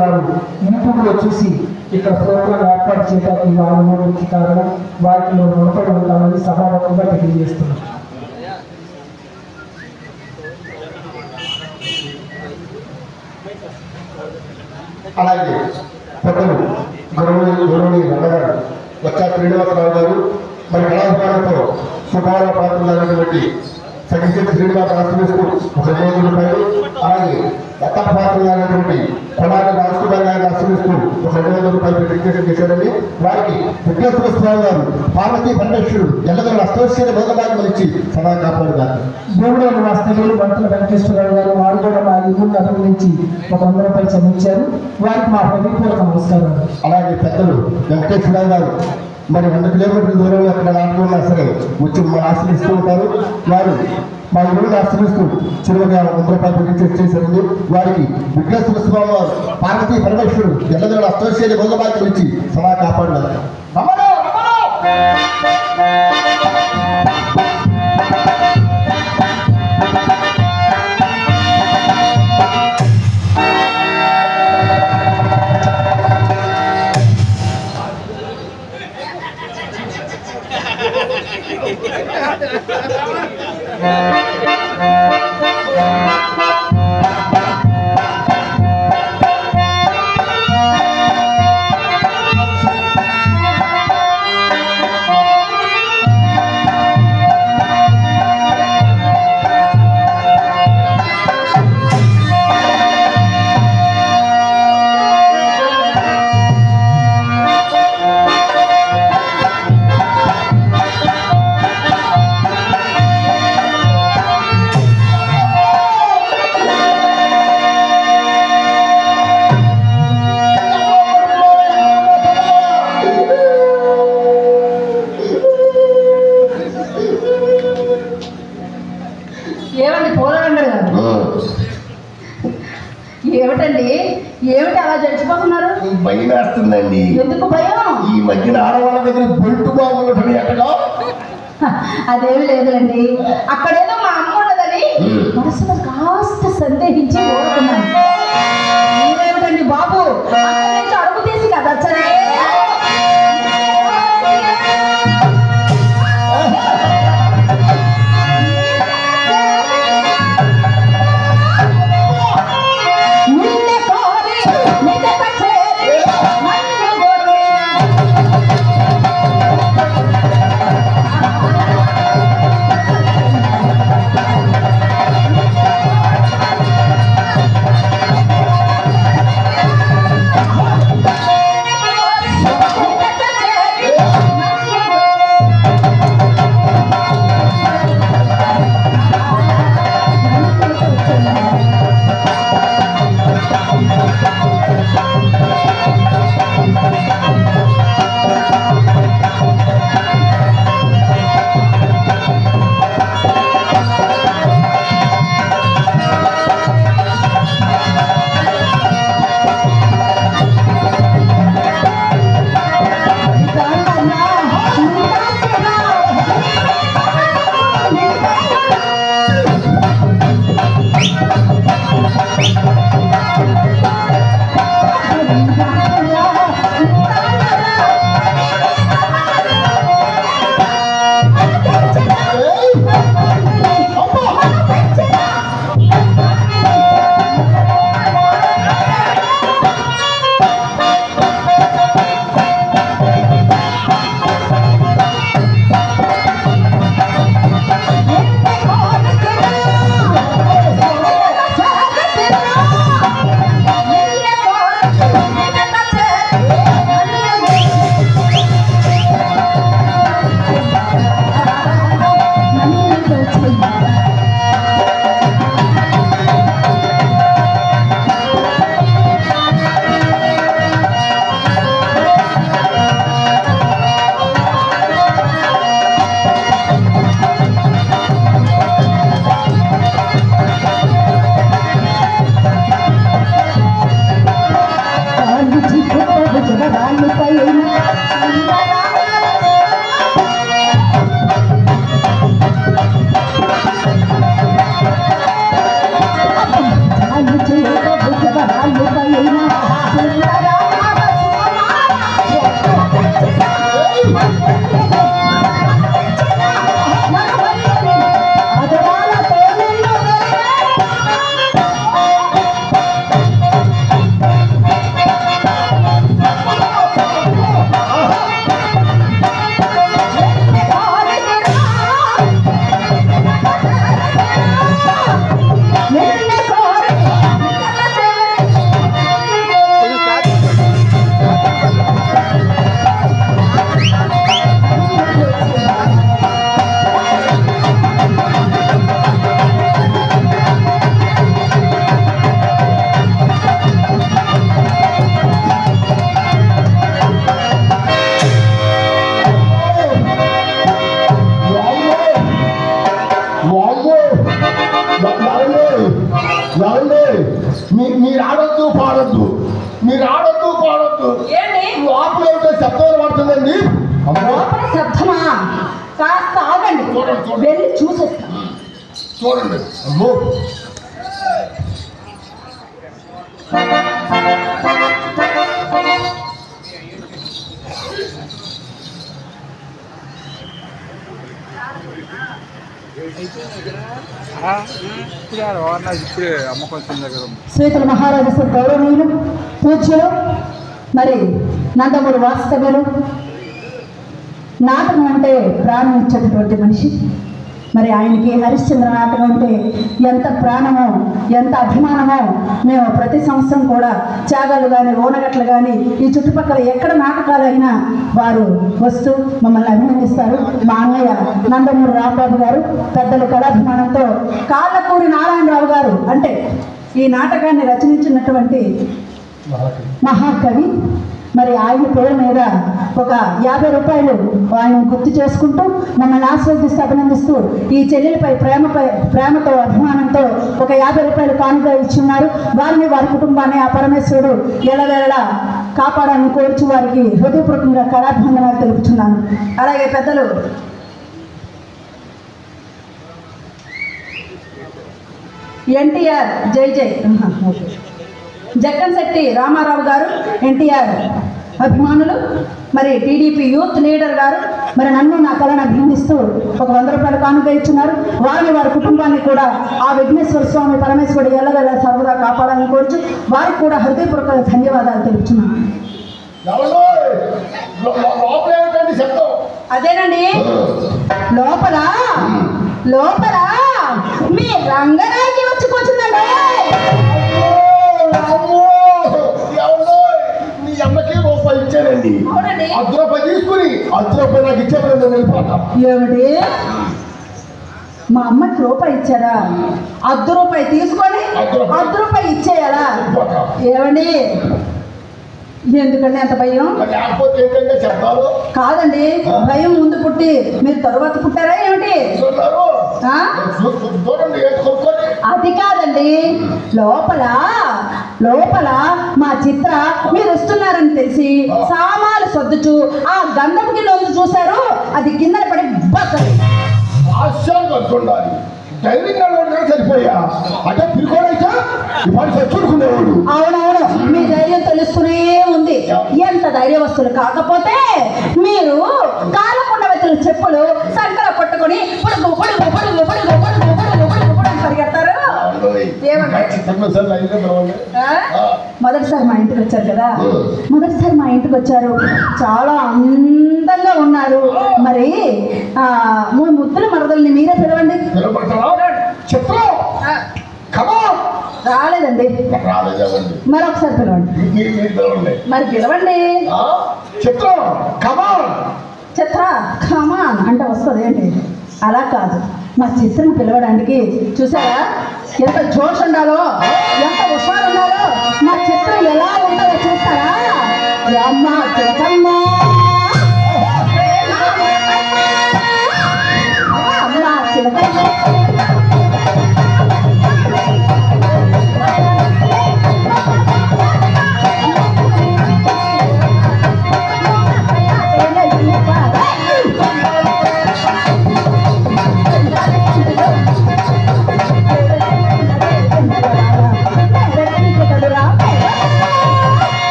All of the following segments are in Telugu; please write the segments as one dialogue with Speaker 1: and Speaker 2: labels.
Speaker 1: వారు యూట్యూబ్లో చూసి ఇక్కడ ప్రోగ్రాం ఏర్పాటు చేయడానికి వారు ముఖ్య కారణం. వారికి రుణపడి ఉంటామని సభాముఖంగా తెలియజేస్తున్నాం.
Speaker 2: అలాగే పెద్దలు గౌరవనీయ రంగగారు వచ్చా శ్రీనివాసరావు గారు మరి కళాభిమానంతో శుభాల పాత్రలైనటువంటి సఖిశెట్టి శ్రీనివాస ఆశ్రమిస్తూ ఒక 200 రూపాయలు, అలాగే దత్తత పాత్రలైనటువంటి కొడాలి రాజకుమార్ గారిని ఆశ్రమిస్తూ ఒక 200 రూపాయలు రిక్వెస్ట్ చేశారని వారికి విఘ్నేశ్వర స్వామి గారు పార్వతీ పరమేశ్వరుడు ఎల్లగల అష్టోశ్వర భోగభాగ్యం ఇచ్చి సదా కాపాడుగారు.
Speaker 1: దేవుడు వాస్తవ్యులు మంత్రుల వెంకటేశ్వరరావు గారు వారు కూడా మా ఇల్లు అభినందించి ఒక 100 రూపాయలు చెల్లించారు. వారికి మా హృదయపూర్వక నమస్కారాలు.
Speaker 2: అలాగే పెద్దలు వెంకటేశ్వరరావు గారు మరి 100 కిలోమీటర్ల దూరంలో అక్కడ నాటుకున్నా సరే వచ్చి ఆశ్రయిస్తూ ఉంటారు. వారు మా ఇల్లు ఆశ్రయిస్తూ చిరువుగా 100 రూపాయలు రిక్వెస్ట్ చేశారండి. వారికి విఘ్నేశ్వర స్వామి వారు పార్వతీ పరమేశ్వరుడు ఎల్లగల అష్టోశ్వర భోగభాగ్యం ఇచ్చి సదా కాపాడుగారు.
Speaker 3: ఏమిటండి, ఏమిటి అలా చచ్చిపోతున్నారు?
Speaker 2: భయం వేస్తుందండి.
Speaker 3: ఎందుకు భయం?
Speaker 2: ఈ మధ్యన ఆడవాళ్ళ దగ్గర బొల్టు బాగుండటం ఎక్కడో.
Speaker 3: అదేమి లేదులండి, అక్కడేదో మా అమ్మ ఉన్నదని మనసులో కాస్త సందేహించి ఓడుకున్నాను. మీరేమిటండి బాబు, అక్కడి నుంచి అడుగు తీసి కదా సరే.
Speaker 2: శబ్దం పడుతుందండి.
Speaker 3: లోపల శబ్దమా? కాస్త ఆగండి, వెళ్ళి చూసేస్తా.
Speaker 2: చూడండి. అమ్మో
Speaker 3: శ్రీతుల మహారాజు గౌరవనీయులు పూజ్యులు మరి నందమూరి వాస్తవ్యులు, నాటకం అంటే ప్రాణం ఇచ్చేటటువంటి మనిషి. మరి ఆయనకి హరిశ్చంద్ర నాటకం అంటే ఎంత ప్రాణమో ఎంత అభిమానమో మేము ప్రతి సంవత్సరం కూడా త్యాగాలు కానీ ఓనగట్లు కానీ ఈ చుట్టుపక్కల ఎక్కడ నాటకాలైనా వారు వస్తూ మమ్మల్ని అభినందిస్తారు. మా అన్నయ్య నందమూరి రాంబాబు గారు పెద్దలు కళాభిమానంతో కాళ్ళకూరి నారాయణరావు గారు అంటే ఈ నాటకాన్ని రచయించినటువంటి మహాకవి. మరి ఆయన పేరు మీద ఒక 50 రూపాయలు ఆయన గుర్తు చేసుకుంటూ మమ్మల్ని ఆస్వాదిస్తూ అభినందిస్తూ ఈ చెల్లెలపై ప్రేమతో అభిమానంతో ఒక 50 రూపాయలు కానుక ఇచ్చున్నారు. వారిని వారి కుటుంబాన్ని ఆ పరమేశ్వరుడు ఎల్లవేళలా కాపాడాలని కోరుచు వారికి హృదయపూర్వకంగా కళాభివందనాలు తెలుపుతున్నాను. అలాగే పెద్దలు ఎన్టీఆర్ జై జై జగ్గంశెట్టి రామారావు గారు ఎన్టీఆర్ అభిమానులు, మరి టీడీపీ యూత్ లీడర్ గారు మరి నన్ను నా కళను అభినందిస్తూ ఒక 100 రూపాయలు కానుక ఇచ్చున్నారు. వారిని వారి కుటుంబాన్ని కూడా ఆ విఘ్నేశ్వర స్వామి పరమేశ్వరుడు ఎల్లవేళ సర్వదా కాపాడాలని కోరుచు వారికి కూడా హృదయపూర్వక ధన్యవాదాలు తెలుపుతున్నాను. అదేనండి లోపల లోపల మీ రంగరాజ్యం వచ్చి కూర్చుందండి.
Speaker 2: అమ్మకి రూపాయి ఇచ్చానండి. ₹10 తీసుకుని ₹10 నాకు ఇచ్చేప్పుడు వెళ్ళిపోతాం.
Speaker 3: ఏమిటి మా అమ్మకి రూపాయి ఇచ్చారా? ₹10 తీసుకొని ₹10 ఇచ్చేయాలా? ఏమండి ఎందుకండి అంత భయం?
Speaker 2: లేకపోతే ఏంటంటే చెప్తారు
Speaker 3: కాదండి, భయం ముందు పుట్టి మీరు తరువాత పుట్టారా ఏమిటి? అది కాదండి, లోపల లోపల మా చిత్ర మీరు వస్తున్నారని తెలిసి సామాలు సర్దుచు ఆ గంధపు గిన్నె చూశారు, అది కిందన పడి బద్దలు.
Speaker 2: ఉండాలి ధైర్యంగా సరిపోయా అంటే పిలుకోడైతే ఇవాళ చచ్చుకునేవాడు.
Speaker 3: అవునవును, మీ ధైర్యం తెలుస్తూనే ఉంది. ఎంత ధైర్యవస్తులు కాకపోతే మీరు కాలకొండ వ్యక్తుల చెప్పులు సంకల పట్టుకొని పుడుగు పుడుగు పుడుగు పుడుగు పుడుగు పుడుగు పుడుగు పుడుగు పరిగెడతారు. మొదటిసారి మా ఇంటికి వచ్చారు కదా, మొదటిసారి మా ఇంటికి వచ్చారు, చాలా అందంగా ఉన్నారు. మరి మూడు ముద్దుల మరదల్ని మీరే పిలవండి. రాలేదండి, మరొకసారి పిలవండి. మరి పిలవండి. చిత్ర కమాన్ అంటే వస్తుంది ఏంటి? అలా కాదు, మా చిత్రను పిలవడానికి చూసారా ఎంత జోష్ ఉండాలో, ఎంత హుషారు ఉండాలో, మా చిత్రం ఎలా ఉంటుందో చూస్తారా? అమ్మ చిలకమ్మ అమ్మ చిలకమ్మ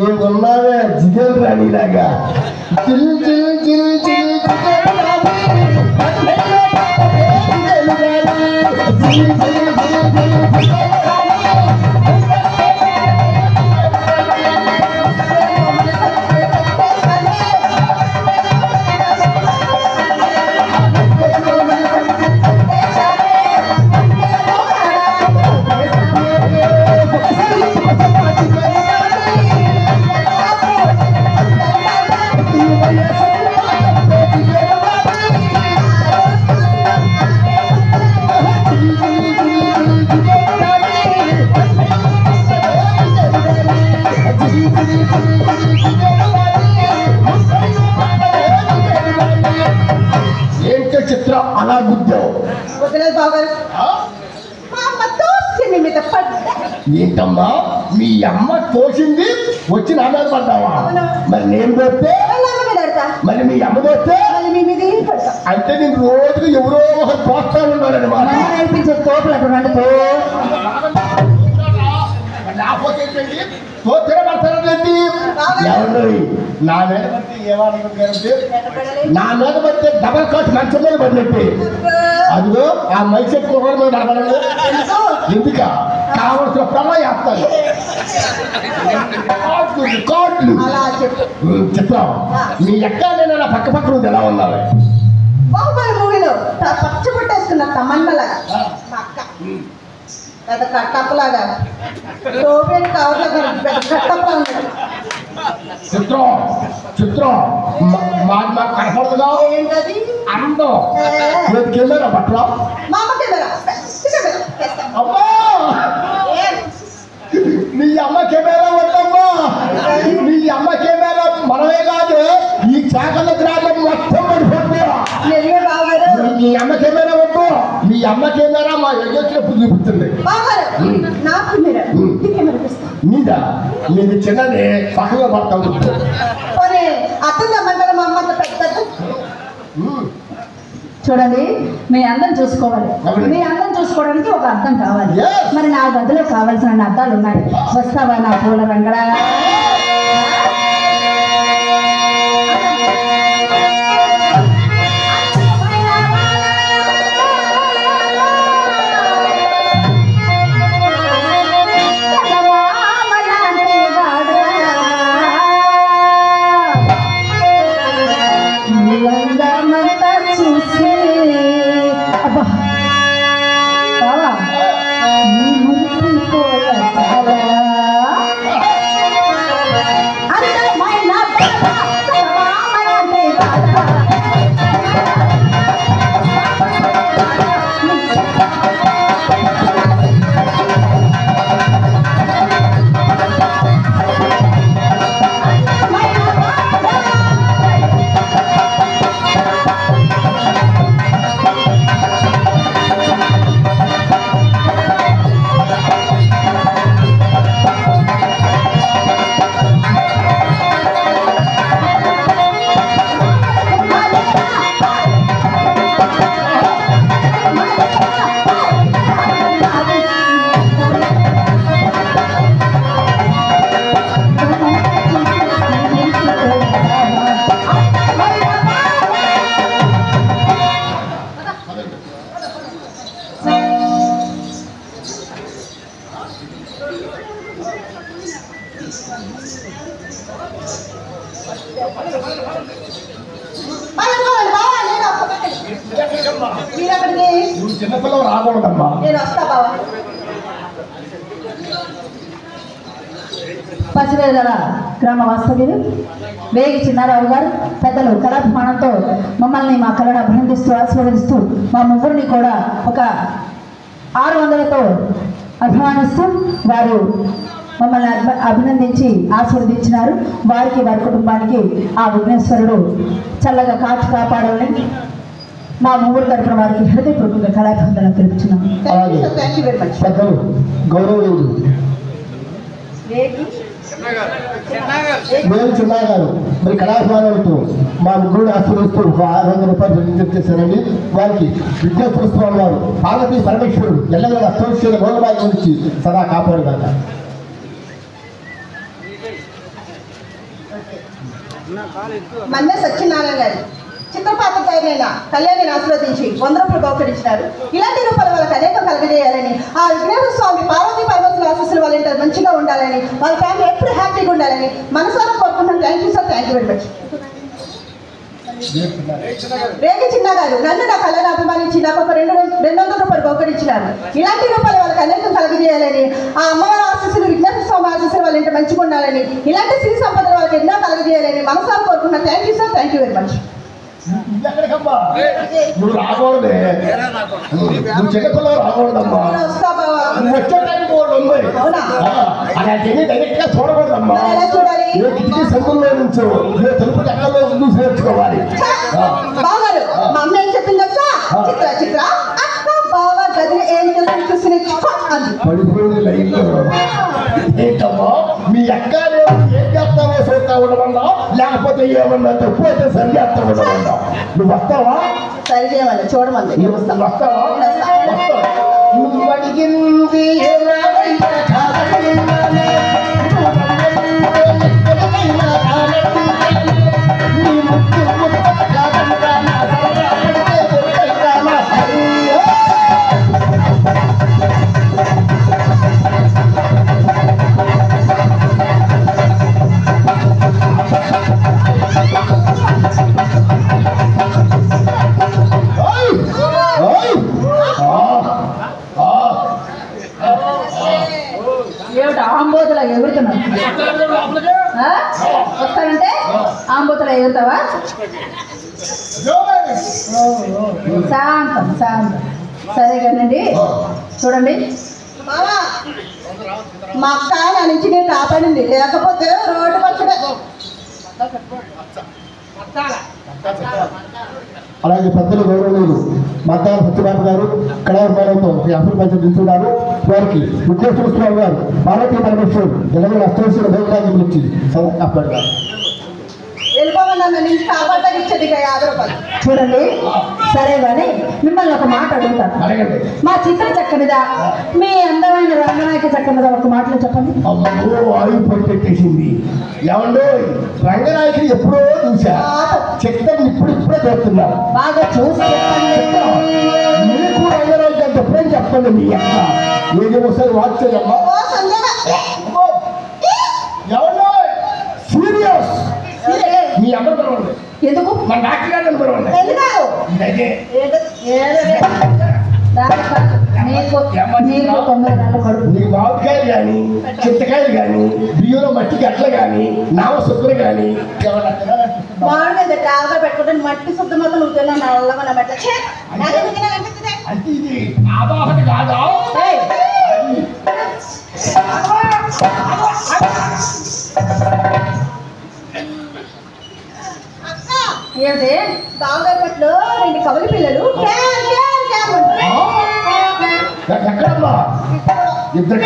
Speaker 2: ఏమన్నావే జిగల్ రాణిలాగా చిల్ చిల్ చిల్ చిల్ ఏంటో చిత్ర అలా గుద్దావు?
Speaker 3: వదిలేదు బావగారు, మా అమ్మ తోసి నీ మీద పడ్డా.
Speaker 2: ఏంటమ్మా మీ అమ్మ తోసింది వచ్చి నా మీద పడ్డావా? మరి నేను పోతే మరి మీ అమ్మ పోతే అంటే నేను రోజుకు ఎవరో ఒక పోస్తా ఉన్నారని
Speaker 3: నేర్పించే తోపులు అటు రండుతో
Speaker 2: నా మీద పడితే ఏమనుకుంటారంటే నా మీద పడితే డబల్ కాట్ మంచం మీద పడినట్టే. అదిగో ఆ మైసెట్ కూడా మీద కనపడలేదు. ఎందుక కావలసినప్పుడల్లా వేస్తాను కార్డులు. చిత్రం మీ ఎక్క నేను నా పక్క పక్క నుండి ఎలా ఉన్నారు?
Speaker 3: బాహుబలి మూవీలో పచ్చ కొట్టేసుకున్న తమన్నలాగా మా అక్క పెద్ద కట్టప్పలాగా టోబేట్ కావట్లేదు, పెద్ద కట్టప్పలా ఉంది.
Speaker 2: చిత్రం చిత్రం మాకు కనపడదుగా
Speaker 3: ఏంటది
Speaker 2: అందం. కెమెరా పట్ల
Speaker 3: మా అమ్మ కెమెరా
Speaker 2: అమ్మా నీ అమ్మ కెమెరా వద్దమ్మా. నీ అమ్మ కెమెరా మనమే కాదు ఈ చాకల గ్రామం మొత్తం పడిపోతుందా? నీ అమ్మ కెమెరా వద్దు. మీ అమ్మ కెమెరా మా ఎగ్గొచ్చినప్పుడు చూపిస్తుంది. నీదా నీది చిన్నది పక్కగా పడతాం.
Speaker 3: చూడండి, మీ అందం చూసుకోవాలి. మీ అందం చూసుకోవడానికి ఒక అర్థం కావాలి. మరి నా గదిలో కావాల్సిన అర్థాలు ఉన్నాయి. వస్తావా నా పూల రంగడా?
Speaker 2: చిన్నపిల్లలు రాకూడదమ్మా.
Speaker 3: పసివేదల గ్రామ వాస్తవ్యులు వేగి చిన్నారావు గారు పెద్దలు కళాభిమానంతో మమ్మల్ని మా కళను అభినందిస్తూ ఆశీర్వదిస్తూ మా ముగ్గురిని కూడా ఒక 600తో అభిమానిస్తూ వారు మమ్మల్ని అభినందించి ఆశీర్వదించినారు. వారికి వారి కుటుంబానికి ఆ విఘ్నేశ్వరుడు చల్లగా కాచి కాపాడాలని మా ముగ్గురు తరపున వారికి హృదయపూర్వక కళాభివందనం తెలుపుతున్నాం.
Speaker 2: పెద్దలు గౌరవనీయులు వేలు చిన్నా గారు మరి కళాభిమానులతో మా ముగ్గురు ఆశీర్వదిస్తూ 600 రూపాయలు విజ్ఞప్తి చేశారండి. వారికి విఘ్నేశ్వర స్వామి వారు పార్వతీ పరమేశ్వరుడు ఎల్లవేళ అష్టోక్షర గౌరవాల గురించి సదా కాపాడుగాక.
Speaker 3: మన్న సత్యనారాయణ గారు చిత్రపాత్రకారులైన కళ్యాణిని ఆశీర్వదించి 100 రూపాయలు బహుకరించినారు. ఇలాంటి రూపాయలు వాళ్ళకి అనేకం కలగజేయాలని, ఆ విఘ్నేశ్వర స్వామి పార్వతీ పరమేశ్వరుల ఆశీస్సులు వాళ్ళ ఇంటర్ మంచిగా ఉండాలని, వాళ్ళ ఫ్యామిలీ ఎప్పుడు హ్యాపీగా ఉండాలని మనసారా కోరుకుంటున్నాను. Thank you sir, thank you very much. రేగి చిన్న గారు నన్ను నా కళను అభిమానించి నాకు ఒక 200 రూపాయలు బహుకరించినారు. ఇలాంటి రూపాయలు వాళ్ళకి అనేకం కలగజేయాలని, ఆ అమ్మవారి ఆశీస్సులు విఘ్నేశ్వర స్వామి ఆశీస్సులు వాళ్ళ ఇంటి మంచిగా ఉండాలని, ఇలాంటి శ్రీ సంపదలు వాళ్ళకి ఎన్నో కలగజేయాలని మనసారా కోరుకుంటున్నాను. Thank you sir, thank you very much.
Speaker 2: నువ్వు రాకూడదే, నువ్వు చిన్నపిల్లలు రాకూడదమ్మా. నువ్వు వచ్చే టైం కూడా ఉంది. అలాంటి డైరెక్ట్ గా చూడకూడదమ్మా. ఏ కిటికీ సందుల్లో నుంచో ఏ తలుపు చక్కల్లో చూసి నేర్చుకోవాలి.
Speaker 3: బాగారు మా అమ్మ ఏం చెప్పింది వచ్చా, చిత్ర చిత్ర అక్క బాగా గదిలో ఏం చేసి చూసి నేర్చుకో అంది.
Speaker 2: పడిపోయింది లైన్లో. ఏంటమ్మా మీ అక్క ఏం చేస్తావో చూస్తా ఉండమన్నా, లేకపోతే ఏమన్నా తప్పు అయితే సరి చేస్తా ఉండమన్నా. నువ్వు వస్తావా?
Speaker 3: సరి చేయమని చూడమంది.
Speaker 2: వస్తావా? నువ్వు అడిగింది
Speaker 3: ఏమిటి ఆంబోతులా ఎగురుతున్నావు? వస్తానంటే ఆంబోతులా ఎగురుతావా? శాంతం శాంతం. సరే కానండి, చూడండి మా అక్క నా నుంచి నేను కాపాడింది, లేకపోతే రోడ్డు పచ్చడే.
Speaker 2: అలాగే పెద్దలు గౌరవనీయులు మద్దాల సత్యబాబు గారు కళావర మేడంతో అసలు పంచుతున్నారు. వారికి విఘ్నేశ్వర స్వామి గారు పార్వతీ పరమేశ్వరుడు జగన్ అష్టేశ్వర భోగరాజ్యం ఇచ్చింది కాపాడు.
Speaker 3: వెళ్ళిపోమన్నా నుంచి కాపాడడానికి ఇచ్చేది 50 రూపాయలు.
Speaker 4: చూడండి సరే కానీ మిమ్మల్ని ఒక మాట అడుగుతాను.
Speaker 2: అడగండి.
Speaker 4: మా చిత్ర చక్కనిదా, మీ అందమైన రంగనాయక చక్కనిదా, ఒక మాటలో చెప్పండి.
Speaker 2: అమ్మో ఆయువు పట్టేసింది. ఏమండో రంగనాయకుని ఎప్పుడో చూసా, చిత్రం ఇప్పుడే చేస్తున్నారు.
Speaker 4: బాగా చూసి చెప్పండి.
Speaker 2: మీకు రంగనాయకు అంటే ఎప్పుడేం చెప్పండి. మీ అక్క ఏదో ఒకసారి వాచ్ చేయమ్మా. ఎవడో సీరియస్ మీ అమ్మ పరవండి.
Speaker 4: ఎందుకు
Speaker 2: మా డాక్టర్ గారు పరవండి.
Speaker 4: నీకు 90 నెలల కడుపు.
Speaker 2: నీ మామిడికాయలు కానీ చింతకాయలు కానీ బియ్యంలో మట్టి గట్ల కానీ నామ శుద్ధులు కానీ
Speaker 3: బాగుండేది. కాగా పెట్టుకుంటే మట్టి శుద్ధ మొత్తం నువ్వు తిన్నా నల్లగా పెట్ట
Speaker 2: అంటే ఇది ఆవాహన కాదా?
Speaker 3: ఏమిటి బాగుపట్లో 2 కవలి పిల్లలు
Speaker 2: ఎక్కడమ్మా ఇద్దరు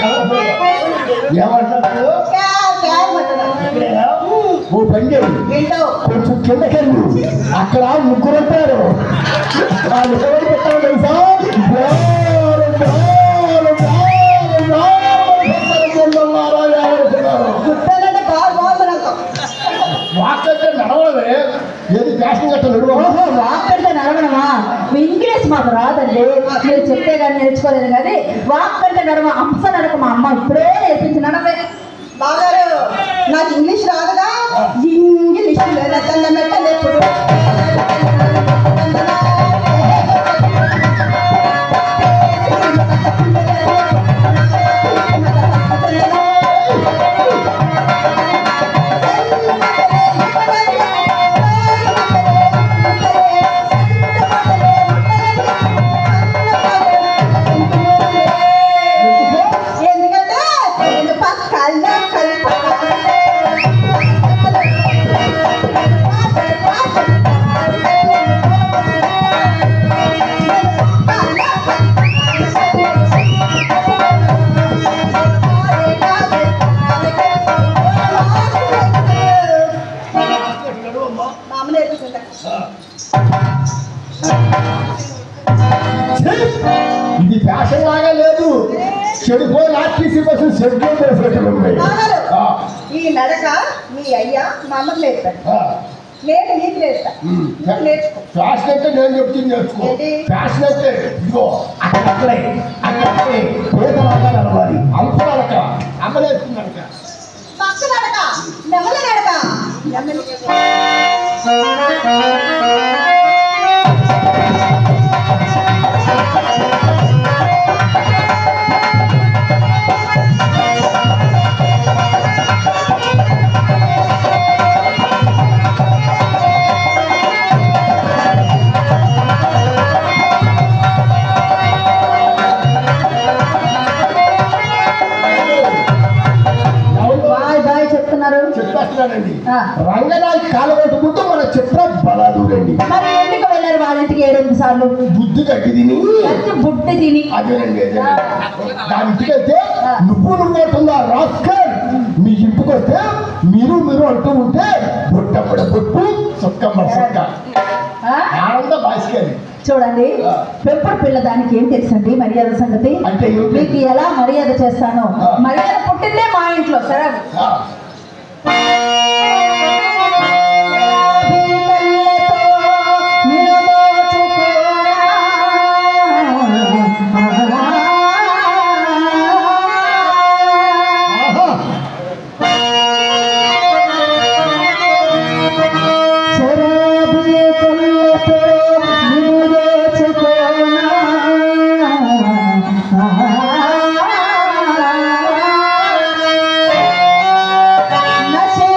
Speaker 2: ఏమంటారు? ఓ పని చేయండి, కొంచెం కిందకెళ్ళు, అక్కడ 3 ఉంటారు. వాళ్ళు ఎవరు పెట్టారు తెలుసా? వాకంటే నడవడమే ఏది ఫ్యాషన్ గట్ట నడువ.
Speaker 4: వాకంటే నడవడమా? ఇంగ్లీష్ మాకు రాదండి, మీరు చెప్తే కానీ నేర్చుకోలేదు. కానీ వాకంటే నడవ అంశ నడక మా అమ్మ ఇప్పుడే నేర్పించి నడవే.
Speaker 3: బాగారు నాకు ఇంగ్లీష్ రాదుగా, ఇంగ్లీష్ మెట్టలేప్పుడు
Speaker 2: ఇది ఫ్యాషన్ లాగా లేదు. చెడిపోయి ఆర్టీసీ బస్సు షెడ్యూల్ చేసేటట్టు.
Speaker 3: ఈ నడక మీ అయ్యా మా అమ్మకు నేర్పాడు. నేను నీకు నేర్చుకో నేర్చుకో.
Speaker 2: ఫ్యాషన్ అంటే నేను చెప్తుంది నేర్చుకో.
Speaker 3: ఏంటి?
Speaker 2: ఫ్యాషన్ అంటే ఇదిగో అక్కడక్కడే పేదలాగా నడవాలి. అల్పనడక అమ్మలేస్తుందనక
Speaker 3: పక్క నడక నెమలి నడక నెమలి.
Speaker 2: చెప్పేస్తున్నానండి. రంగనాయకి కాలగొట్టు ముందు మన చిత్రం బలాదూరండి.
Speaker 4: మరి ఎందుకు వెళ్ళారు వాళ్ళింటికి 7-8 సార్లు?
Speaker 2: బుద్ధి గట్టి తిని
Speaker 4: బుట్టి తిని
Speaker 2: అదేనండి దాని ఇంటికి వెళ్తే నువ్వు అంటుందా రాస్కర్. మీ ఇంటికి వస్తే మీరు అంటూ ఉంటే బొట్టమ్మడ బొట్టు సొక్కమ్మడ సొక్క ఆనంద బాస్కర్.
Speaker 4: చూడండి, పెంపుడు పిల్ల దానికి ఏం తెలుసండి మర్యాద సంగతి.
Speaker 2: అంటే
Speaker 4: మీకు ఎలా మర్యాద చేస్తానో. మర్యాద పుట్టిందే మా ఇంట్లో. సరే
Speaker 3: నశే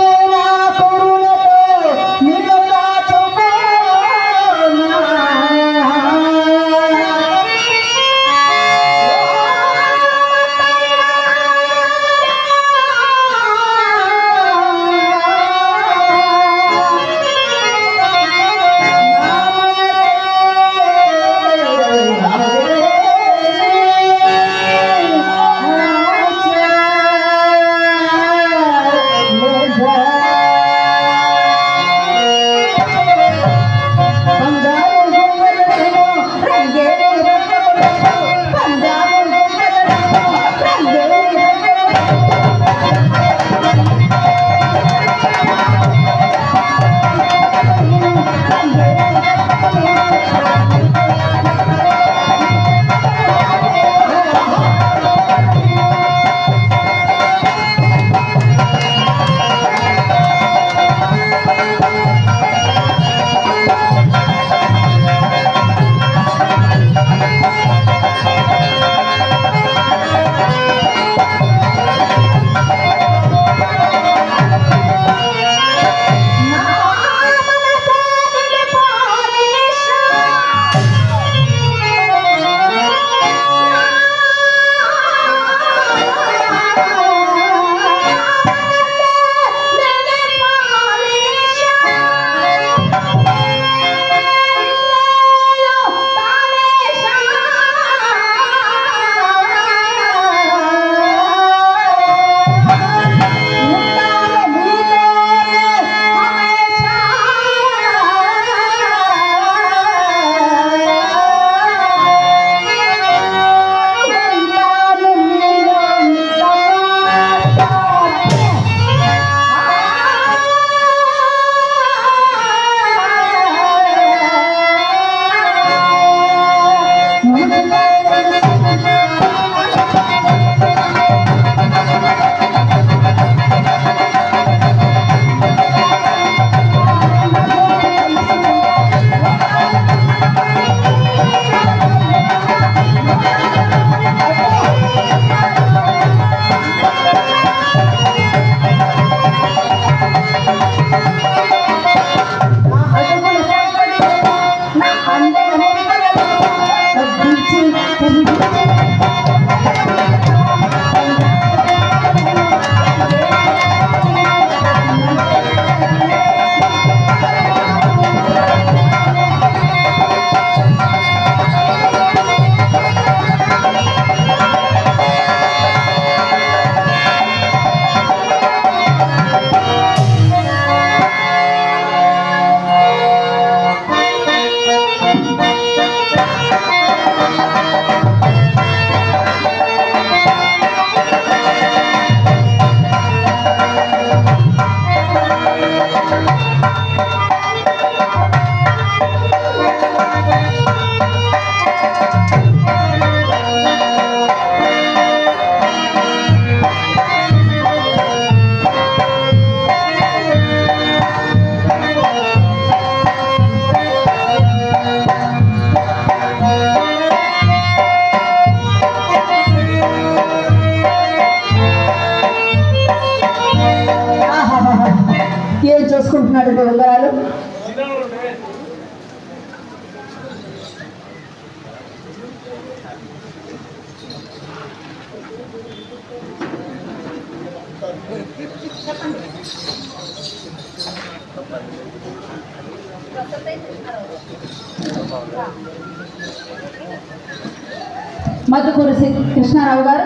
Speaker 4: మద్దుకూరి కృష్ణారావు గారు,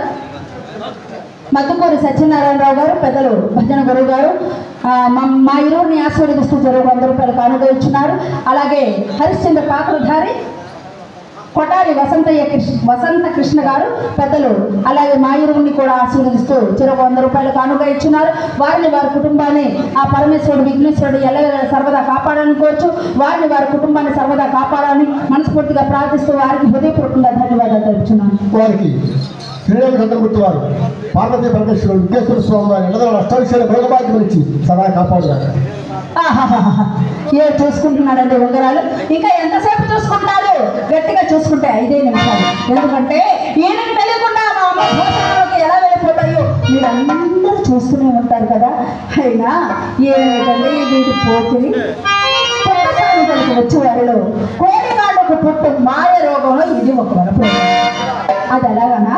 Speaker 4: మద్దుకూరి సత్యనారాయణరావు గారు, పెద్దలు భజన గురువు గారు మా ఇరువురిని ఆశీర్వదిస్తూ జరుగు 100 రూపాయలు కానుక ఇచ్చున్నారు. అలాగే హరిశ్చంద్ర పాత్రధారి కొటారి వసంత కృష్ణ గారు పెద్దలు అలాగే మా ఇరువుని కూడా ఆశీర్వదిస్తూ చెరకు 100 రూపాయలు కానుక ఇచ్చున్నారు. వారిని వారి కుటుంబాన్ని ఆ పరమేశ్వరుడు విఘ్నేశ్వరుడు ఎల్లవేళ సర్వదా కాపాడాలని కోరుచు వారిని వారి కుటుంబాన్ని సర్వదా కాపాడాలని మనస్ఫూర్తిగా ప్రార్థిస్తూ వారికి హృదయపూర్వకంగా ధన్యవాదాలు తెలుపుతున్నాను.
Speaker 2: వారికి శ్రీరామ చంద్రమూర్తి వారు పార్వతీ పరమేశ్వరుడు విఘ్నేశ్వర స్వామి వారి ఎల్లవేళ అష్టావిషయాల భోగభాగ్యం నుంచి సదా కాపాడుతారు.
Speaker 4: ఏ చూసుకుంటున్నాడండి ఉంగరాలు, ఇంకా ఎంతసేపు చూసుకుంటాడు? గట్టిగా చూసుకుంటే 5 నిమిషాలు. ఎందుకంటే ఈయనకి తెలియకుండా మా అమ్మ భోజనాలకు ఎలా వెళ్ళిపోతాయో మీరందరూ చూస్తూనే ఉంటారు కదా. అయినా ఏమిటండి వీటి పోకిరి పుట్టసానికి వచ్చే వారిలో కోడికాళ్ళకు పుట్టు మాయ రోగంలో ఇది ఒక వరపు. అది ఎలాగనా?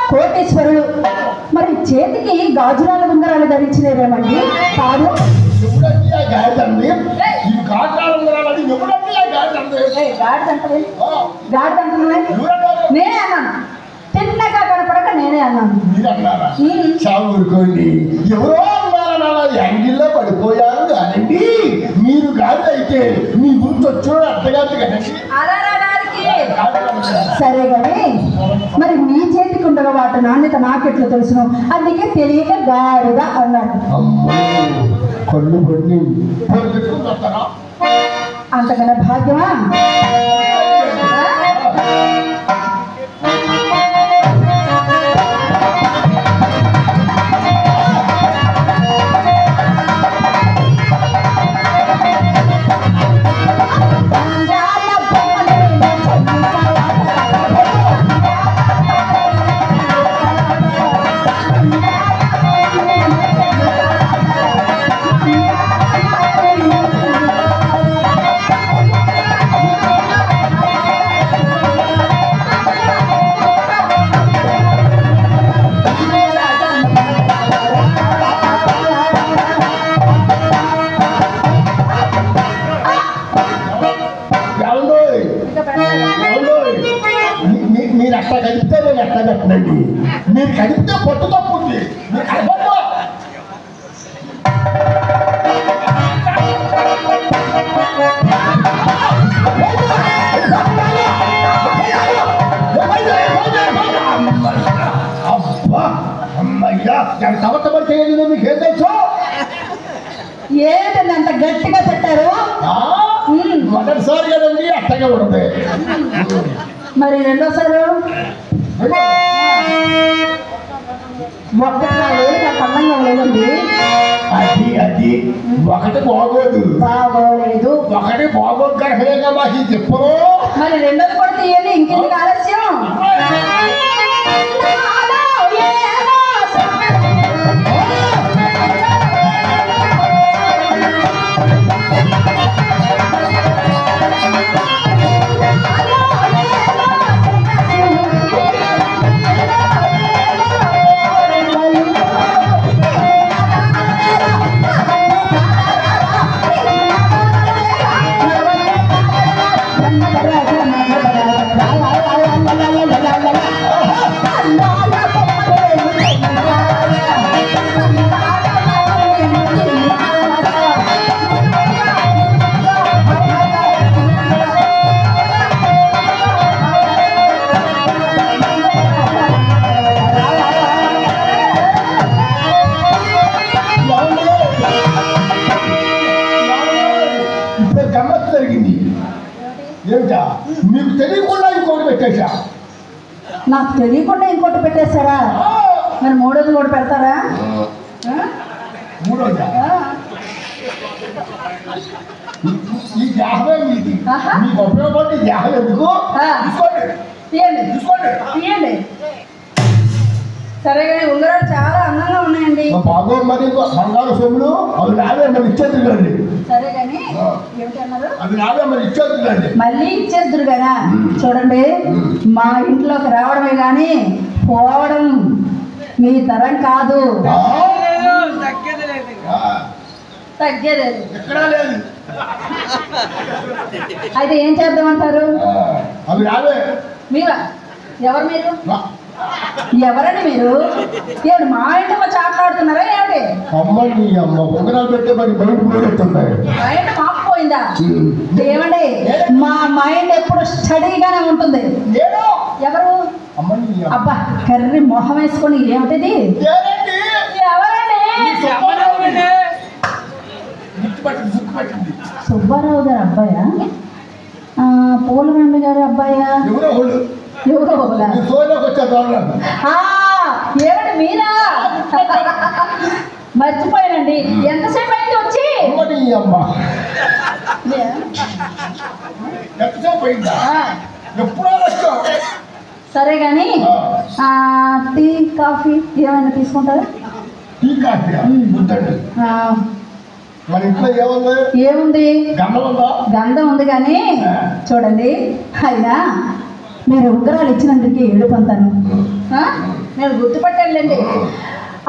Speaker 4: కోటేశ్వరుడు మరి చేతికి గాజురాల ఉంగరాలు ధరించినవేమండి? కాదు నేనే అన్నాను, తిన్నగా కనపడక నేనే అన్నాను.
Speaker 2: ఎవరో యాంగిల్లో పడిపోయారు కానండి, మీరు కాదు అయితే మీ గురించి వచ్చాడు అర్థగాదు కదండి.
Speaker 4: సరే కానీ మరి మీ చేతికి ఉండగా వాటి నాణ్యత నాకెట్లు తెలుసును? అందుకే తెలియక గాడిగా అన్నాడు.
Speaker 2: కళ్ళు పడి
Speaker 4: అంతకన్నా భాగ్యమా?
Speaker 2: మీరు అట్లా కలిపితే నేను ఎట్లా పెట్టనండి, మీరు కలిపితే పొట్టు తప్పుంది. అమ్మయ్యా సంవత్సరం చేయండి, మీకేం తెలుసు?
Speaker 4: ఏంటండి అంత గట్టిగా పెట్టారు?
Speaker 2: మొదటిసారి కదండి అట్టగా ఉంటుంది.
Speaker 4: మరి రెండోసారి ఒక్కసారి అందంగా లేదండి.
Speaker 2: అది అది ఒకటి బాగోదు
Speaker 3: బాగోలేదు.
Speaker 2: ఒకటి బాగోదు కనుకనేగా మాకు ఈ తిప్పలు.
Speaker 3: మరి రెండోది కూడా తీయండి, ఇంకెందుకు ఆలస్యం?
Speaker 2: ఏమిటా మీకు తెలియకుండా ఇంకోటి పెట్టేశా.
Speaker 3: నాకు తెలియకుండా ఇంకోటి పెట్టేశారా? మరి మూడోది కూడా పెడతారా?
Speaker 2: మూడోదా? ఈ దేహమే మీది, మీకు ఉపయోగపడి దేహం ఎందుకు? తీసుకోండి
Speaker 3: తీయండి
Speaker 2: తీసుకోండి
Speaker 3: తీయండి. సరే కానీ ఉంగరాలు చాలా అందంగా ఉన్నాయండి.
Speaker 2: బాగో మరి బంగారు సొమ్ములు అవి నావే మరి ఇచ్చేద్దురండి.
Speaker 3: సరే కానీ ఏమిటన్నారు?
Speaker 2: అవి నావే మరి ఇచ్చేద్దురండి.
Speaker 3: మళ్ళీ ఇచ్చేద్దరు కదా. చూడండి, మా ఇంట్లోకి రావడమే కానీ పోవడం మీ తరం కాదు. తగ్గేది
Speaker 2: ఎక్కడా లేదు.
Speaker 3: అయితే ఏం చేద్దామంటారు?
Speaker 2: అవి నావే.
Speaker 3: మీరా? ఎవరు మీరు? ఎవరండి మీరు? ఏమిటి మా ఇంట్లో వచ్చి ఆటలాడుతున్నారా ఏమిటి?
Speaker 2: అమ్మని అమ్మ ఉంగరాలు పెట్టే మరి బయట పోయేట్టున్నాయి.
Speaker 3: మైండ్ మాకపోయిందా? ఏమండి, మా మైండ్ ఎప్పుడు స్టడీగానే ఉంటుంది. ఎవరు? అబ్బా, కర్రీ మొహం వేసుకొని ఏమిటిది? ఎవరండి? సుబ్బారావు గారు అబ్బాయా? పూలరండి గారు అబ్బాయా? ఎవరో ఏమండి మీరా? మర్చిపోయానండి. ఎంతసేపు అయింది వచ్చి? సరే కానీ టీ కాఫీ ఏమైనా తీసుకుంటారా?
Speaker 2: టీ కాఫీ మన ఇంట్లో ఏముంది?
Speaker 3: గంధం ఉంది కానీ చూడండి, అయినా మీరు ఉంగరాలు ఇచ్చినందుకు వెళ్ళిపోతాను. నేను గుర్తుపట్టానులేండి.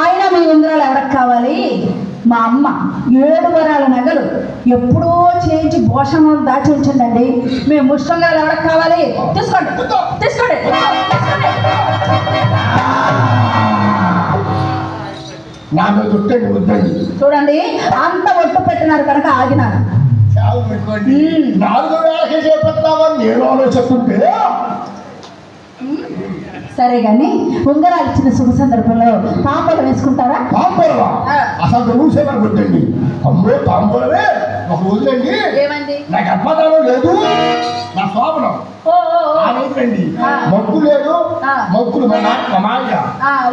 Speaker 3: అయినా మీ ఉంగరాలు ఎవరికి కావాలి? మా అమ్మ 7 వరాల నగలు ఎప్పుడో చేయించి భోషణం దాచి ఉంచిందండి. మీ ముష్టంగాలు ఎవరికి కావాలి? తీసుకోండి తీసుకోండి. చూడండి, అంత ఒట్టు పెట్టినారు కనుక ఆగినారు.
Speaker 2: నేను ఆలోచిస్తుంటే
Speaker 3: సరే కానీ ఉంగరాలు ఇచ్చిన శుభ సందర్భంలో తాంబూలం వేసుకుంటారా?
Speaker 2: తాంబూలమా? అసలు రూసేమని కొట్టండి. అమ్మో తాంబూలమే ఒక రోజులండి.
Speaker 3: ఏమండి?
Speaker 2: నాకు అప్పదానం లేదు, నా శోభనం రోజులండి. మగ్గు లేదు, మగ్గులు మా మాయ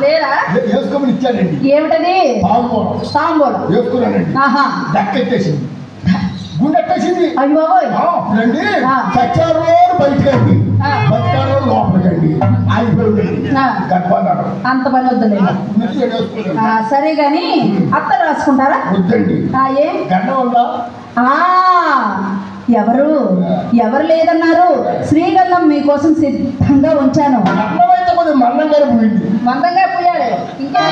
Speaker 3: లేదా
Speaker 2: వేసుకోమని ఇచ్చానండి.
Speaker 3: ఏమిటది?
Speaker 2: తాంబూలం.
Speaker 3: తాంబూలం
Speaker 2: వేసుకున్నానండి. దక్కెట్టేసింది, గుండెట్టేసింది.
Speaker 3: అయ్యో
Speaker 2: రండి సచ్చారు బయటకండి, బతికారు లోపలికండి. అయిపోయింది గర్భాధారం.
Speaker 3: అంత పని వద్దులే. సరే గాని అత్తరు రాసుకుంటారా?
Speaker 2: వద్దండి.
Speaker 3: ఏం
Speaker 2: గండం ఉందా?
Speaker 3: ఎవరు లేదన్నారు? శ్రీగంధం మీకోసం సిద్ధంగా ఉంచాను.
Speaker 2: అన్నమైతే కొంచెం మందంగానే పోయింది.
Speaker 3: మందంగా పోయాడు. ఇంకా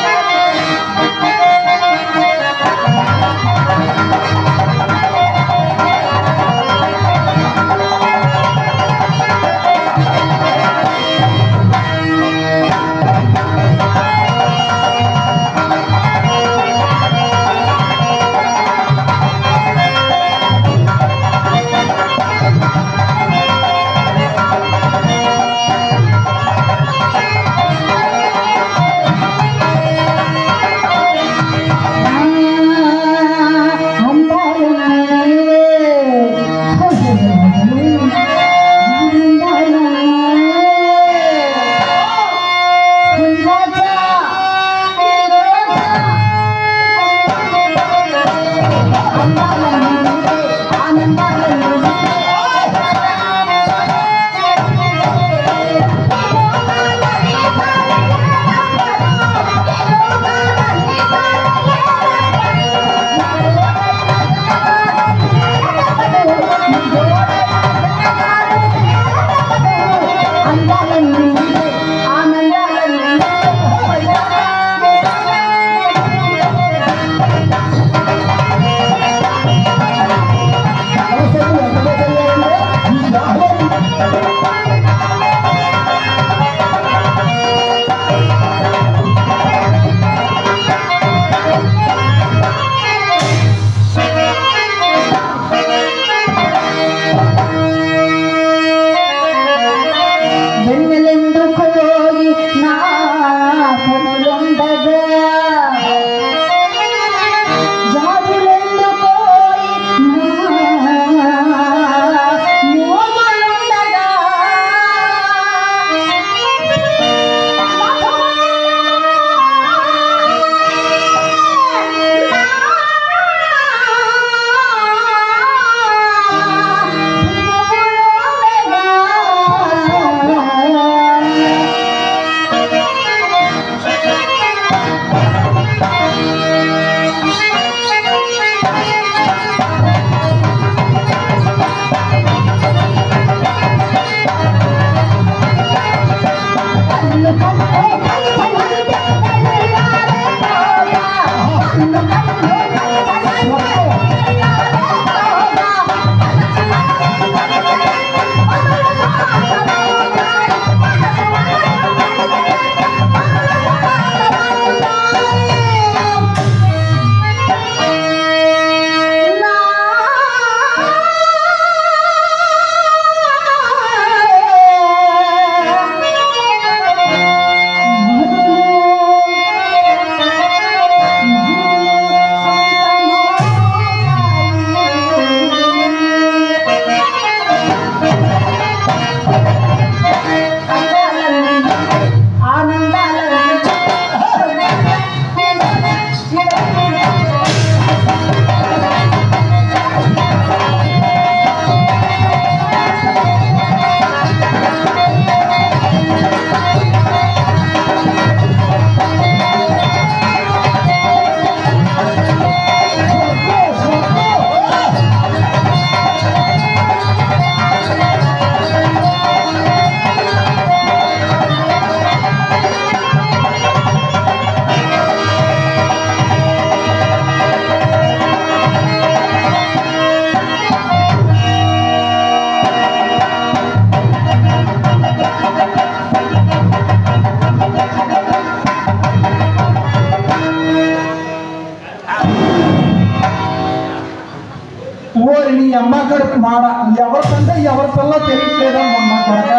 Speaker 1: నీ అమ్మ కడుపు మాడ ఎవరికంటే ఎవరి పిల్ల తెలియట్లేదా మొన్న కొడక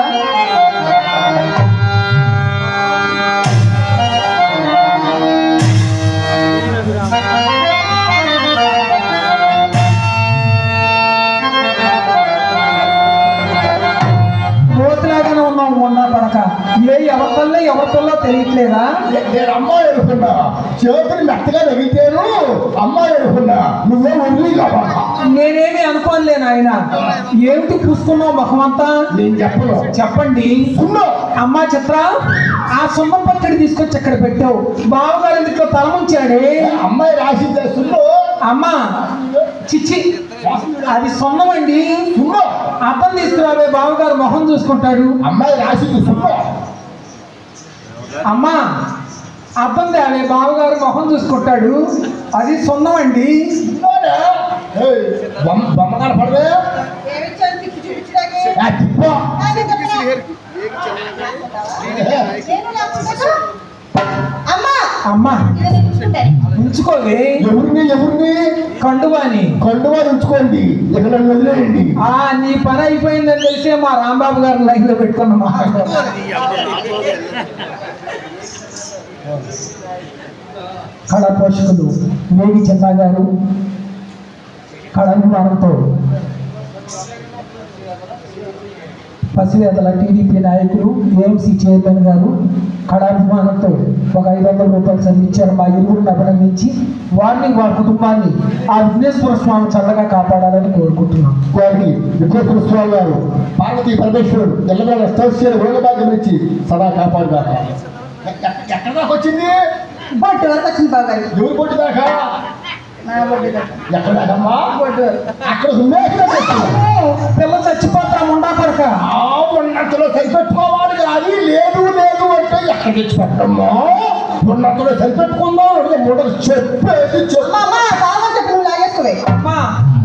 Speaker 1: రోజులాగానే ఉన్నావు మొన్న కొడక ఎవరికల్లో తెలియట్లేదా
Speaker 2: నేను అమ్మాయి అనుకున్నా చేతులు మెత్తగా తగిలితేను అమ్మాయి అనుకున్నా నువ్వే వదిలి
Speaker 1: నేనేమి అనుకోలేను ఆయన ఏమిటి పూసుకున్నావు ముఖమంతా
Speaker 2: నేను చెప్పను
Speaker 1: చెప్పండి అమ్మా చిత్ర ఆ సున్నం పచ్చడి తీసుకొచ్చి అక్కడ పెట్టావు బావగారు ఇంట్లో తలముంచాడే
Speaker 2: అమ్మాయి రాసిందే సున్ను
Speaker 1: అమ్మా చిచ్చి అది సున్నం అండి
Speaker 2: సున్ను
Speaker 1: అర్థం తీసుకురావే బావగారు మొహం చూసుకుంటాడు
Speaker 2: అమ్మాయి రాసింది సున్ను
Speaker 1: అమ్మా అర్థం తేవే బావగారు మొహం చూసుకుంటాడు అది సున్నం అండి
Speaker 2: బొమ్మ కనపడదే
Speaker 1: అమ్మా ఉంచుకోవే
Speaker 2: ఎవరిని
Speaker 1: కండువాని
Speaker 2: ఉంచుకోండి ఇక్కడ వదిలేయండి
Speaker 1: నీ పని అయిపోయిందని తెలిసే మా రాంబాబు గారు లైన్ లో పెట్టుకున్నామా కళా పోషకులు వేగి చెన్నా గారు కళాభిమానంతో పసివేతల టీడీపీ నాయకులు ఏఎంసీ చైర్మన్ గారు కళాభిమానంతో ఒక 500 రూపాయలు చదివించారు మా ఇరువురిని అభినందించి వారిని వారి కుటుంబాన్ని ఆ విఘ్నేశ్వర స్వామి చల్లగా కాపాడాలని కోరుకుంటున్నాం.
Speaker 2: వారికి విఘ్నేశ్వర స్వామి గారు పార్వతీ పరమేశ్వరుడు ఎల్లవేళ స్థిర రోగభాగ్యం ఇచ్చి సదా కాపాడుగాక. ఎక్కడ దాకా వచ్చింది?
Speaker 3: బొట్టు వరకు వచ్చింది బావగారు.
Speaker 2: ఎవరు బొట్టు దాకా? ఎక్కడ దాకమ్మా? అక్కడ
Speaker 1: పిల్ల చచ్చిపోతా ఉండా పడక
Speaker 2: ఉన్నంతలో సరిపెట్టుకోవాలి కానీ లేదు అంటే ఎక్కడ తెచ్చిపెట్టమ్మా? ఉన్నంతలో సరిపెట్టుకుందాం చెప్పేది
Speaker 1: అమ్మా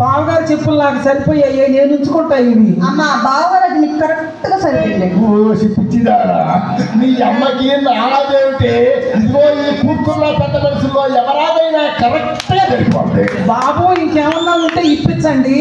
Speaker 1: బావగారు చెప్పులు నాకు సరిపోయాయి నేను ఉంచుకుంటా ఇవి.
Speaker 3: అమ్మా బావగారు అది నీకు కరెక్ట్ గా సరిపోయింది.
Speaker 2: పిచ్చిదారా నీ అమ్మకి నాదేమిటి? ఇదిగో ఈ కూర్చున్న పెద్ద మనుషుల్లో ఎవరాదైనా కరెక్ట్ గా సరిపోతుంది.
Speaker 1: బాబు ఇంకేమన్నా ఉంటే ఇప్పించండి.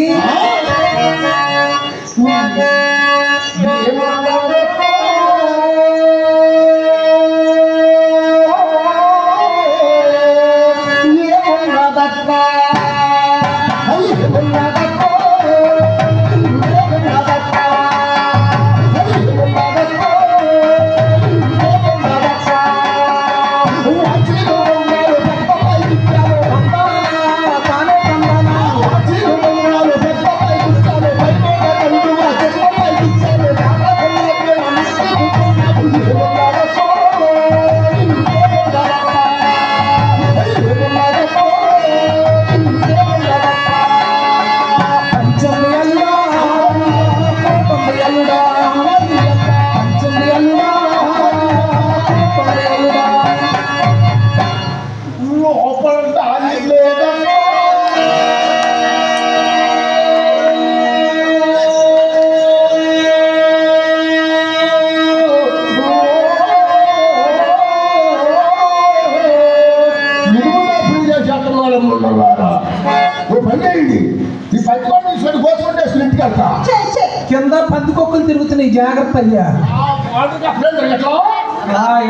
Speaker 1: కింద పందికొక్కులు తిరుగుతున్నాయి జాగ్రత్త అయ్యా.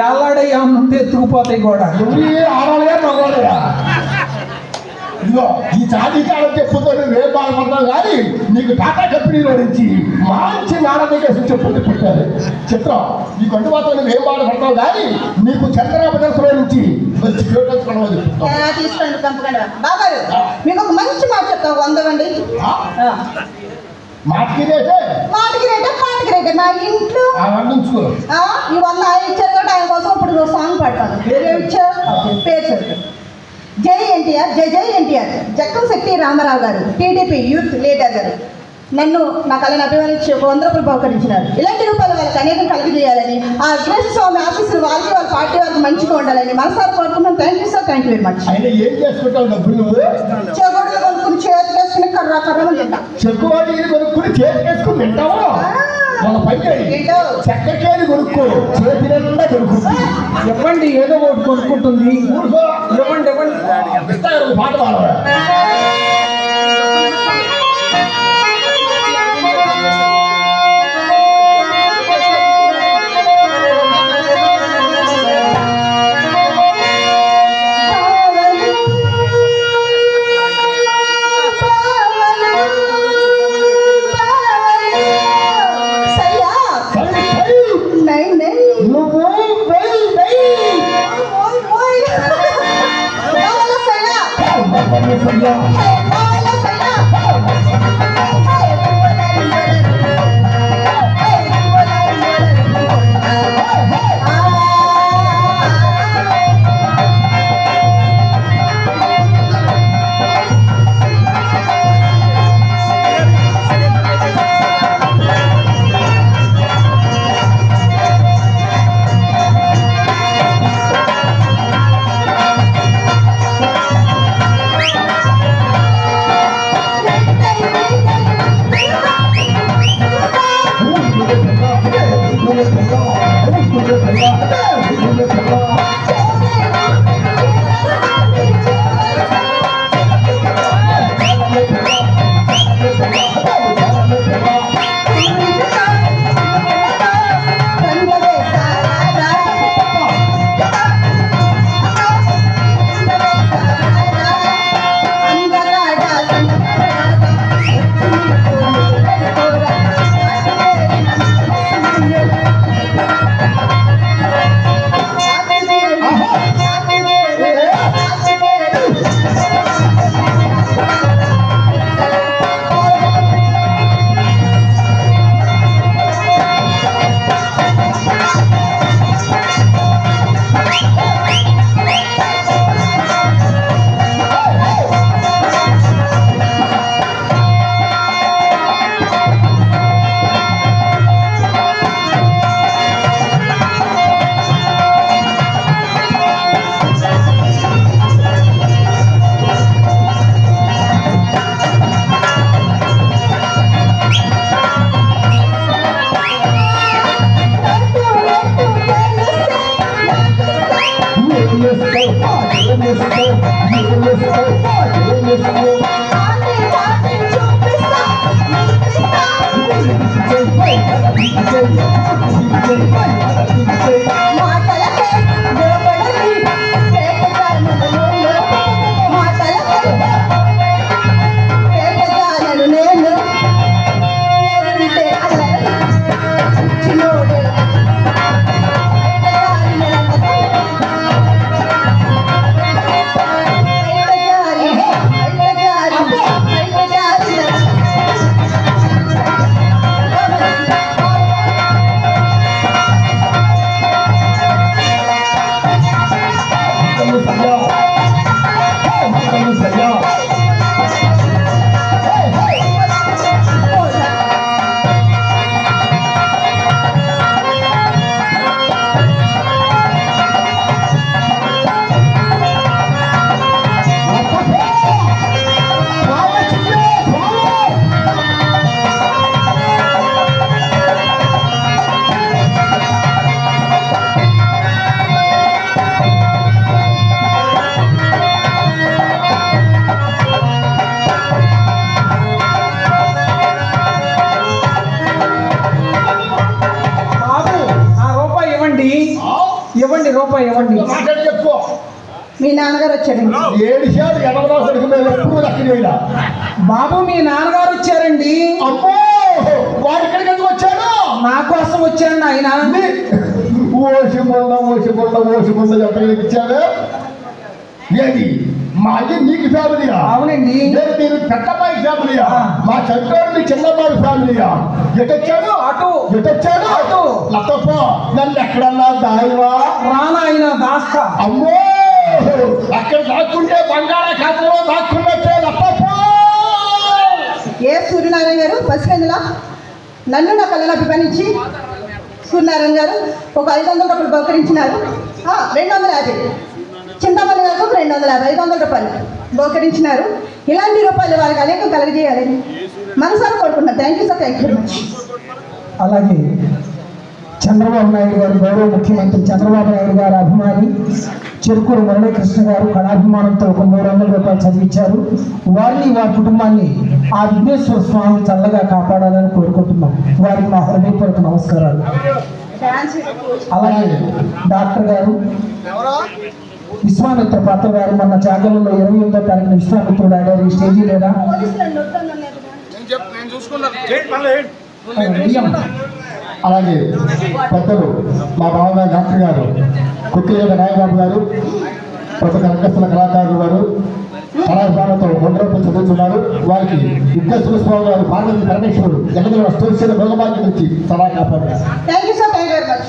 Speaker 1: ఎల్లాడయ్యా ఉంటే ఎత్తుకుపోతాయి కూడా.
Speaker 2: ఇదిగో ఈ చాలీకాలం చెప్పుతో నువ్వేం బాధపడతావు కానీ నీకు టాటా కంపెనీలో నుంచి మంచి నాణ్యత చెప్పులు పెట్టారు. చిత్రం నీకు అందుబాటులో నువ్వేం బాధపడతావు కానీ నీకు చంద్రాపదర్శనం నుంచి మంచి
Speaker 3: తీసుకోండి కంపకండి. బాబారు మీకు ఒక మంచి మాట చెప్తావు వందవండి.
Speaker 2: మాటికి రేటే
Speaker 3: పాటికి రేటే నా ఇంట్లో ఈ 100 ఆయన ఇచ్చారు కాబట్టి ఆయన కోసం ఇప్పుడు సాంగ్ పాడతాను. పేరు ఇచ్చారు పేరు చెప్పారు. జై ఎన్టీఆర్, జై ఎన్టీఆర్. జక్కంశెట్టి రామారావు గారు టీడీపీ యూత్ లీడర్ గారు నన్ను నా కళను అభిమానించి ఒక 100 రూపాయలు బహుకరించినారు. ఇలాంటి రూపాయలు వాళ్ళకి అనేకం కలిగజేయాలని ఆ విఘ్నేశ్వర స్వామి ఆశీస్సులు వాళ్ళకి వాళ్ళ పార్టీ వాళ్ళకి మంచిగా ఉండాలని మనసారి కోరుకుంటున్నాను. Thank you sir, thank you very much.
Speaker 2: ఏం చేసుకుంటావు డబ్బులు? నువ్వు
Speaker 3: చెగోడలు కొనుక్కుని చేతి వేసుకుని కర్ర తింటా.
Speaker 2: చెక్కువాడి కొనుక్కుని చేతి వేసుకుని తింటావా? మన పైకి చెక్కకేది కొనుక్కో చేతి నిండా దొరుకుతుంది.
Speaker 1: ఇవ్వండి ఏదో ఒకటి కొనుక్కుంటుంది. ఇవ్వండి
Speaker 2: పాట పాడవా?
Speaker 1: ఇవ్వండి రూపాయి ఇవ్వండి.
Speaker 2: చెప్పు.
Speaker 3: మీ నాన్నగారు వచ్చారండి.
Speaker 2: 7 శాతం ఎడవరాసుడికి మేము ఎప్పుడు లక్ష్మీలా
Speaker 1: బాబు మీ నాన్నగారు వచ్చారండి.
Speaker 2: అమ్మో వాడు ఇక్కడికి ఎందుకు వచ్చాడు?
Speaker 1: నా కోసం వచ్చాడు ఆయన.
Speaker 2: ఓసి ఎక్కడికి ఇచ్చాడు? ఏది మాది నీకు ఫ్యామిలీయా?
Speaker 1: అవునండి.
Speaker 2: నేను పెద్దమ్మాయి ఫ్యామిలీయా? మా చంద్రుడు మీ చిన్నమ్మాయి ఫ్యామిలీయా? ఎటొచ్చాడు?
Speaker 1: అటు.
Speaker 2: ఎటొచ్చాడు? అటు. లతప్ప నన్ను ఎక్కడన్నా దాయివా?
Speaker 1: రానా ఆయన దాస్తా.
Speaker 2: అమ్మో అక్కడ దాక్కుంటే బంగాళాఖాతంలో దాక్కున్నట్టే లతప్ప.
Speaker 3: ఏ సూర్యనారాయణ గారు పసికందులా నన్ను నా కళ్ళను అభిమానించి సూర్యనారాయణ గారు ఒక 500 రూపాయలు బహుకరించినారు. 250 చింతమల్లి గారు 250 500 రూపాయలు బహుకరించినారు. ఇలాంటి రూపాయలు వారికి అనేకం కలగజేయాలని మనసారా కోరుకుంటున్నాను. Thank you sir, thank you very much.
Speaker 1: అలాగే చంద్రబాబు నాయుడు గారు గౌరవ ముఖ్యమంత్రి చంద్రబాబు నాయుడు గారు అభిమాని చెరుకూరు మురళీకృష్ణ గారు కళాభిమానంతో ఒక 300 రూపాయలు చదివించారు. వారిని వారి కుటుంబాన్ని ఆ విఘ్నేశ్వర స్వామి చల్లగా కాపాడాలని కోరుకుంటున్నాం. వారికి మా హృదయపూర్వక నమస్కారాలు. అలాగే డాక్టర్ గారు విశ్వామిత్ర పాత్ర గారు మొన్న చాగలలో 28వ తారీఖున విశ్వామిత్రుడు ఆడారు. ఈ స్టేజీ లేదా
Speaker 2: అలాగే పెద్దలు మా బావగారు డాక్టర్ గారు కుక్కిలేద నాయబాబు గారు, ప్రముఖ రంగస్థల కళాకారులు గారు, కోరుతున్నారు. వారికి విఘ్నేశ్వర స్వామి వారు పార్వతి పరమేశ్వరుడు జగదేవ స్తోత్ర భోగభాగ్యం నుంచి సదా కాపాడారు.
Speaker 3: Thank you sir, thank you very much.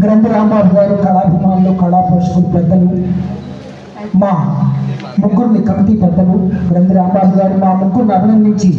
Speaker 1: గ్రంథి రాంబాబు గారు కళాభిమానులు, కళా పోషకులు, పెద్దలు, మా ముగ్గురిని కమిటీ పెద్దలు గ్రంథి రాంబాబు గారు మా ముగ్గురిని అభినందించి